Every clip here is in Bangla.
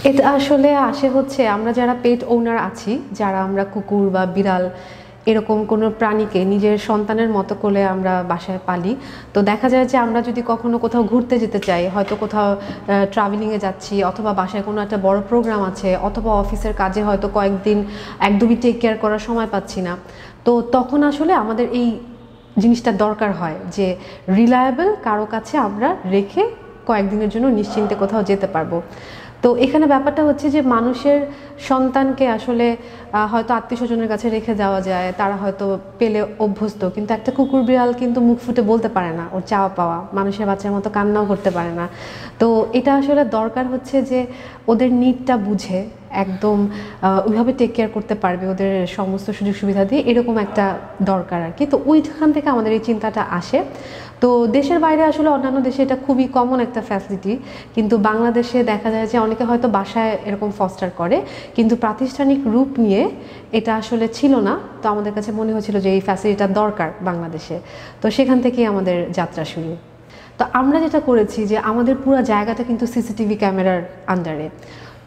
এটা আসলে আসে হচ্ছে আমরা যারা পেট ওনার আছি, যারা আমরা কুকুর বা বিড়াল এরকম কোনো প্রাণীকে নিজের সন্তানের মতো করে আমরা বাসায় পালি। তো দেখা যায় যে আমরা যদি কখনো কোথাও ঘুরতে যেতে চাই, হয়তো কোথাও ট্রাভেলিংয়ে যাচ্ছি, অথবা বাসায় কোনো একটা বড় প্রোগ্রাম আছে, অথবা অফিসের কাজে হয়তো কয়েকদিন একদমই টেক কেয়ার করার সময় পাচ্ছি না, তো তখন আসলে আমাদের এই জিনিসটা দরকার হয় যে রিলায়েবল কারো কাছে আমরা রেখে কয়েকদিনের জন্য নিশ্চিন্তে কোথাও যেতে পারবো। তো এখানে ব্যাপারটা হচ্ছে যে মানুষের সন্তানকে আসলে হয়তো আত্মীয় স্বজনের কাছে রেখে যাওয়া যায়, তারা হয়তো পেলে অভ্যস্ত, কিন্তু একটা কুকুর বিড়াল কিন্তু মুখ ফুটে বলতে পারে না ওর চাওয়া পাওয়া, মানুষের বাচ্চার মতো কান্নাও করতে পারে না। তো এটা আসলে দরকার হচ্ছে যে ওদের নিডটা বুঝে একদম ওইভাবে টেক কেয়ার করতে পারবে, ওদের সমস্ত সুযোগ সুবিধা দিয়ে, এরকম একটা দরকার আর কি। তো ওইখান থেকে আমাদের এই চিন্তাটা আসে। তো দেশের বাইরে আসলে অন্যান্য দেশে এটা খুবই কমন একটা ফ্যাসিলিটি, কিন্তু বাংলাদেশে দেখা যায় যে অনেকে হয়তো বাসায় এরকম ফস্টার করে, কিন্তু প্রাতিষ্ঠানিক রূপ নিয়ে এটা আসলে ছিল না। তো আমাদের কাছে মনে হয়েছিল যে এই ফ্যাসিলিটিটা দরকার বাংলাদেশে। তো সেখান থেকেই আমাদের যাত্রা শুরু। তো আমরা যেটা করেছি যে আমাদের পুরো জায়গাটা কিন্তু সিসিটিভি ক্যামেরার আন্ডারে।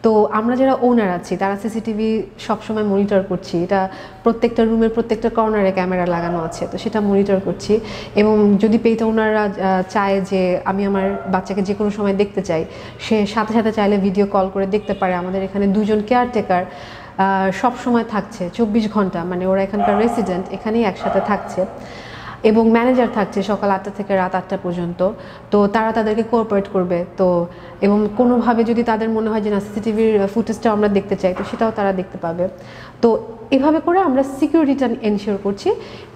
তো আমরা যারা ওনার আছি তারা সিসিটিভি সবসময় মনিটর করছি, এটা প্রত্যেকটা রুমের প্রত্যেকটা কর্নারে ক্যামেরা লাগানো আছে, তো সেটা মনিটর করছি। এবং যদি পেট ওনাররা চায় যে আমি আমার বাচ্চাকে যে কোনো সময় দেখতে চাই, সে সাথে সাথে চাইলে ভিডিও কল করে দেখতে পারে। আমাদের এখানে দুজন কেয়ারটেকার সব সময় থাকছে 24 ঘন্টা, মানে ওরা এখানকার রেসিডেন্ট, এখানেই একসাথে থাকছে। এবং ম্যানেজার থাকছে সকাল 8টা থেকে রাত 8টা পর্যন্ত। তো তারা তাদেরকে কোঅপারেট করবে। তো এবং কোনোভাবে যদি তাদের মনে হয় যে না সিসিটিভির ফুটেজটা আমরা দেখতে চাই, তো সেটাও তারা দেখতে পাবে। তো এভাবে করে আমরা সিকিউরিটিটা এনশিওর করছি।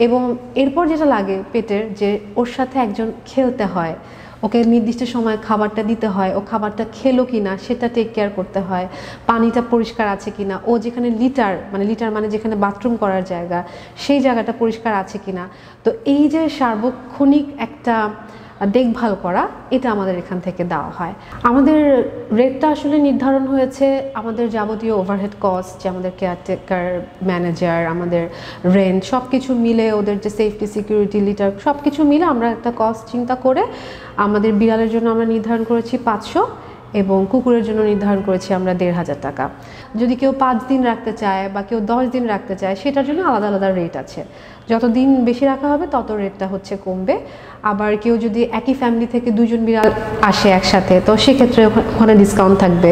এবং এরপর যেটা লাগে পেটের, যে ওর সাথে একজন খেলতে হয়, ওকে নির্দিষ্ট সময় খাবারটা দিতে হয়, ও খাবারটা খেলো কি না সেটা টেক কেয়ার করতে হয়, পানিটা পরিষ্কার আছে কি না, ও যেখানে লিটার মানে যেখানে বাথরুম করার জায়গা, সেই জায়গাটা পরিষ্কার আছে কি না। তো এই যে সার্বক্ষণিক একটা দেখভাল করা, এটা আমাদের এখান থেকে দেওয়া হয়। আমাদের রেটটা আসলে নির্ধারণ হয়েছে আমাদের যাবতীয় ওভারহেড কস্ট, যে আমাদের কেয়ারটেকার, ম্যানেজার, আমাদের রেন্ট, সব কিছু মিলে, ওদের যে সেফটি, সিকিউরিটি, লিটার, সব কিছু মিলে আমরা একটা কস্ট চিন্তা করে আমাদের বিড়ালের জন্য আমরা নির্ধারণ করেছি 500, এবং কুকুরের জন্য নির্ধারণ করেছি আমরা 1500 টাকা। যদি কেউ 5 দিন রাখতে চায় বা কেউ 10 দিন রাখতে চায়, সেটার জন্য আলাদা আলাদা রেট আছে। যত দিন বেশি রাখা হবে তত রেটটা হচ্ছে কমবে। আবার কেউ যদি একই ফ্যামিলি থেকে 2জন বিড়াল আসে একসাথে, তো সেক্ষেত্রে ওখানে ডিসকাউন্ট থাকবে।